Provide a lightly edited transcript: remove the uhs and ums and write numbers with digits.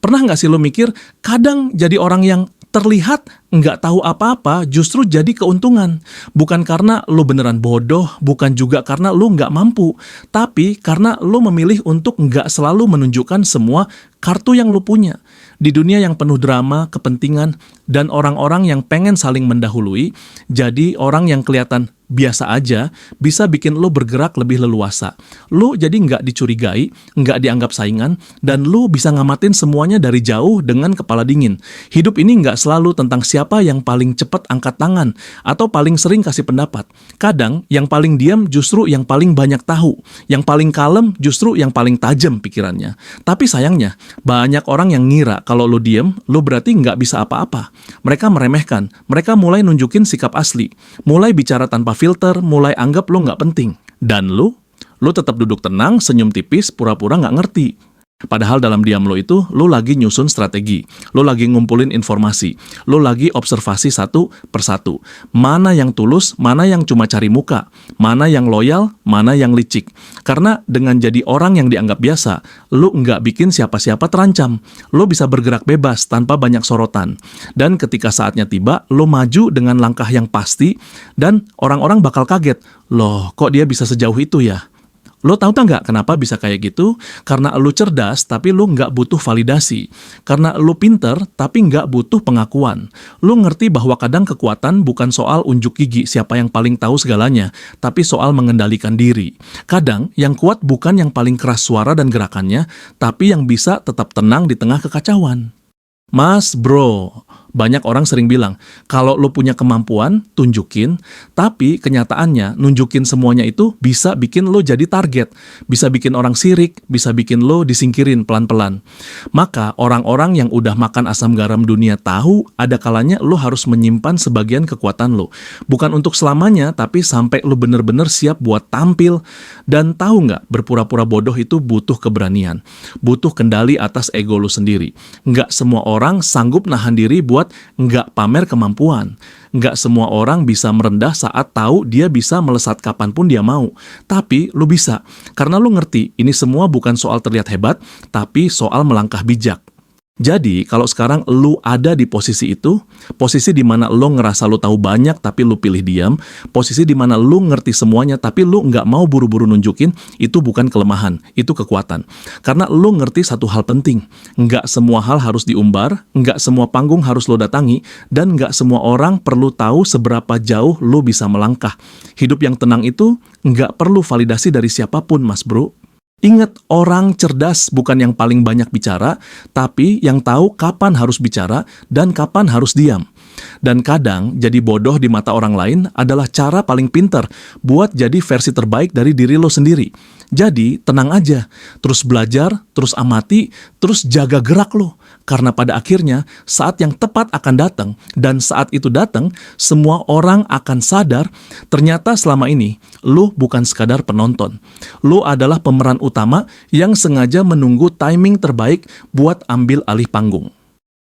Pernah nggak sih lo mikir, kadang jadi orang yang terlihat nggak tahu apa-apa justru jadi keuntungan. Bukan karena lo beneran bodoh, bukan juga karena lo nggak mampu, tapi karena lo memilih untuk nggak selalu menunjukkan semua kartu yang lo punya. Di dunia yang penuh drama, kepentingan, dan orang-orang yang pengen saling mendahului, jadi orang yang kelihatan biasa aja bisa bikin lo bergerak lebih leluasa. Lo jadi nggak dicurigai, nggak dianggap saingan, dan lo bisa ngamatin semuanya dari jauh dengan kepala dingin. Hidup ini nggak selalu tentang siapa yang paling cepat angkat tangan atau paling sering kasih pendapat. Kadang yang paling diam justru yang paling banyak tahu, yang paling kalem justru yang paling tajam pikirannya. Tapi sayangnya, banyak orang yang ngira kalau lo diem, lo berarti nggak bisa apa-apa. Mereka meremehkan, mereka mulai nunjukin sikap asli, mulai bicara tanpa filter, mulai anggap lo nggak penting. Dan lo tetap duduk tenang, senyum tipis, pura-pura nggak ngerti. Padahal dalam diam lo itu, lo lagi nyusun strategi, lo lagi ngumpulin informasi, lo lagi observasi satu persatu. Mana yang tulus, mana yang cuma cari muka, mana yang loyal, mana yang licik. Karena dengan jadi orang yang dianggap biasa, lo nggak bikin siapa-siapa terancam. Lo bisa bergerak bebas tanpa banyak sorotan. Dan ketika saatnya tiba, lo maju dengan langkah yang pasti, dan orang-orang bakal kaget. Loh, kok dia bisa sejauh itu ya? Lo tahu tak nggak kenapa bisa kayak gitu? Karena lo cerdas, tapi lo nggak butuh validasi. Karena lo pinter, tapi nggak butuh pengakuan. Lo ngerti bahwa kadang kekuatan bukan soal unjuk gigi siapa yang paling tahu segalanya, tapi soal mengendalikan diri. Kadang yang kuat bukan yang paling keras suara dan gerakannya, tapi yang bisa tetap tenang di tengah kekacauan. Mas, bro, banyak orang sering bilang, kalau lo punya kemampuan, tunjukin, tapi kenyataannya nunjukin semuanya itu bisa bikin lo jadi target, bisa bikin orang sirik, bisa bikin lo disingkirin pelan-pelan. Maka orang-orang yang udah makan asam garam dunia tahu, ada kalanya lo harus menyimpan sebagian kekuatan lo. Bukan untuk selamanya, tapi sampai lo bener-bener siap buat tampil. Dan tahu nggak, berpura-pura bodoh itu butuh keberanian, butuh kendali atas ego lo sendiri. Nggak semua orang sanggup nahan diri buat nggak pamer kemampuan. Nggak semua orang bisa merendah saat tahu dia bisa melesat kapanpun dia mau. Tapi lu bisa, karena lu ngerti ini semua bukan soal terlihat hebat, tapi soal melangkah bijak. Jadi, kalau sekarang lu ada di posisi itu, posisi di mana lu ngerasa lu tahu banyak tapi lu pilih diam, posisi di mana lu ngerti semuanya tapi lu nggak mau buru-buru nunjukin, itu bukan kelemahan, itu kekuatan. Karena lu ngerti satu hal penting, nggak semua hal harus diumbar, nggak semua panggung harus lu datangi, dan nggak semua orang perlu tahu seberapa jauh lu bisa melangkah. Hidup yang tenang itu nggak perlu validasi dari siapapun, mas bro. Ingat, orang cerdas bukan yang paling banyak bicara, tapi yang tahu kapan harus bicara dan kapan harus diam. Dan kadang, jadi bodoh di mata orang lain adalah cara paling pintar buat jadi versi terbaik dari diri lo sendiri. Jadi, tenang aja, terus belajar, terus amati, terus jaga gerak lo. Karena pada akhirnya, saat yang tepat akan datang, dan saat itu datang, semua orang akan sadar, ternyata selama ini, lo bukan sekadar penonton. Lo adalah pemeran utama yang sengaja menunggu timing terbaik buat ambil alih panggung.